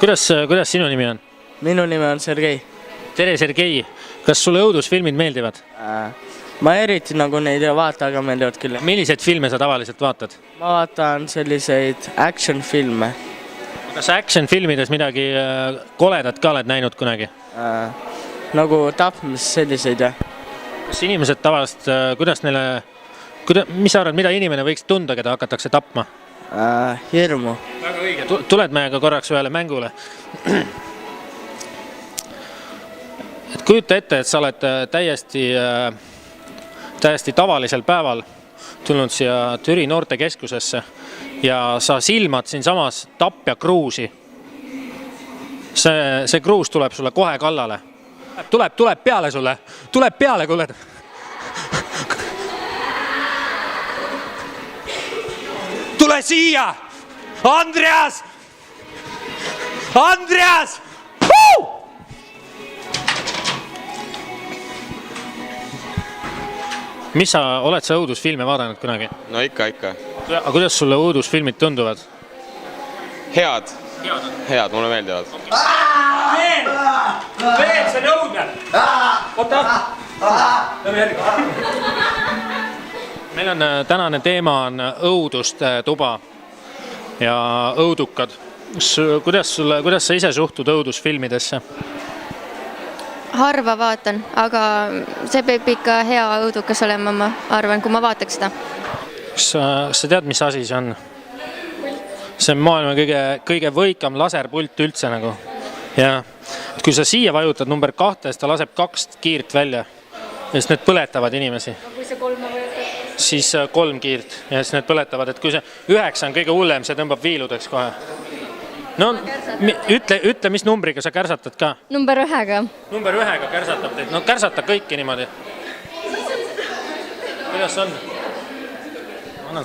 Kuidas sinu nimi on? Minu nimi on Sergei. Tere, Sergei. Kas sulle õudusfilmid meeldivad? Ma eriti nagu neid ei vaata, aga meeldivad küll. Milliseid filme sa tavaliselt vaatad? Ma vaatan selliseid action-filme. Kas action-filmides midagi koledat ka oled näinud kunagi? Nagu tapmis selliseid, jah. Kas inimesed tavaliselt, mis sa arvad, mida inimene võiks tunda, keda hakatakse tapma? Hirmu. Väga õige. Tuled meiega korraks ühele mängule. Et kujuta ette, et sa oled täiesti tavalisel päeval tulnud siia Türi noortekeskusesse ja sa silmad siin samas tapja kruusi. See kruus tuleb sulle kohe kallale. Tuleb peale sulle. Tuleb peale, kuule. Tule siia! Andreas! Andreas! Mis oled sa õudusfilme vaadanud kunagi? No ikka. Aga kuidas sulle õudusfilmid tunduvad? Head, mulle meeldivad. Veel, see nõudme! Oota! Lähme järgi. Meil on tänane teema on õuduste tuba ja õudukad. Kuidas sa ise suhtud õudusfilmidesse? Harva vaatan, aga see peab ikka hea õudukas olema, ma arvan, kui ma vaataks seda. Kas sa tead, mis asi see on? See on maailma kõige võikam laserpult üldse nagu. Ja kui sa siia vajutad number 2, siis ta laseb 2 kiirt välja. Ja siis need põletavad inimesi. Kui see 3 vajutad? Siis 3 kiirt ja siis need põletavad. Et kui see 9 on kõige hullem, see tõmbab viiludeks kohe. No, ütle, mis numbriga sa kärsatad ka? Number 1-ga. Number 1-ga kärsatab teid. No kärsata kõiki niimoodi. Kuidas on? Ma annan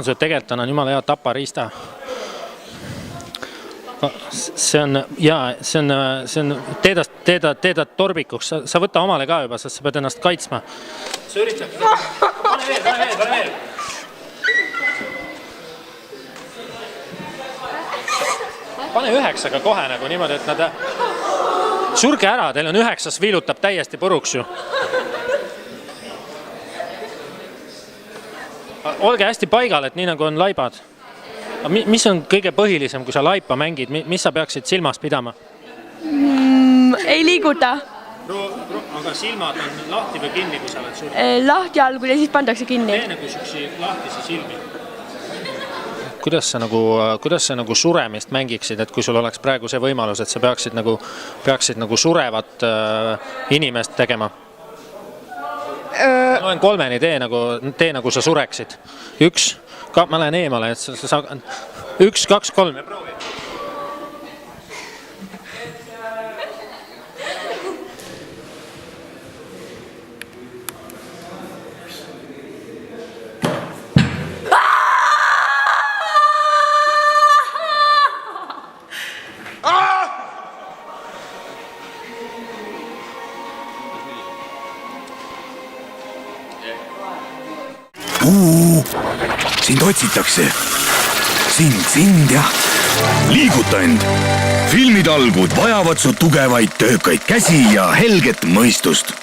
sulle tegelikult on jumala hea tapariista. See on, teedad torbikuks. Sa võta omale ka juba, sest sa pead ennast kaitsma. Sa üritad. Pane veel. Pane 9-ga kohe nagu niimoodi, et nad surge ära, teil on 9, viilutab täiesti puruks ju. Olge hästi paigal, et nii nagu on laibad. Mis on kõige põhilisem, kui sa laipa mängid? Mis sa peaksid silmas pidama? Ei liiguta. Aga silmad on lahti või kinni, kui sa oled surnud? Lahti algul ja siis pandakse kinni. Tee nagu süksi lahtisi silmi. Kuidas sa nagu suremist mängiksid, et kui sul oleks praegu see võimalus, et sa peaksid nagu surevat inimest tegema? Loen 3-ni, tee nagu sa sureksid. 1, ma lähen eemale, et sa 1, 2, 3 ja proovi. Sind otsitakse. Sind ja liiguta end. Filmitalgud vajavad su tugevaid töökaid käsi ja helget mõistust.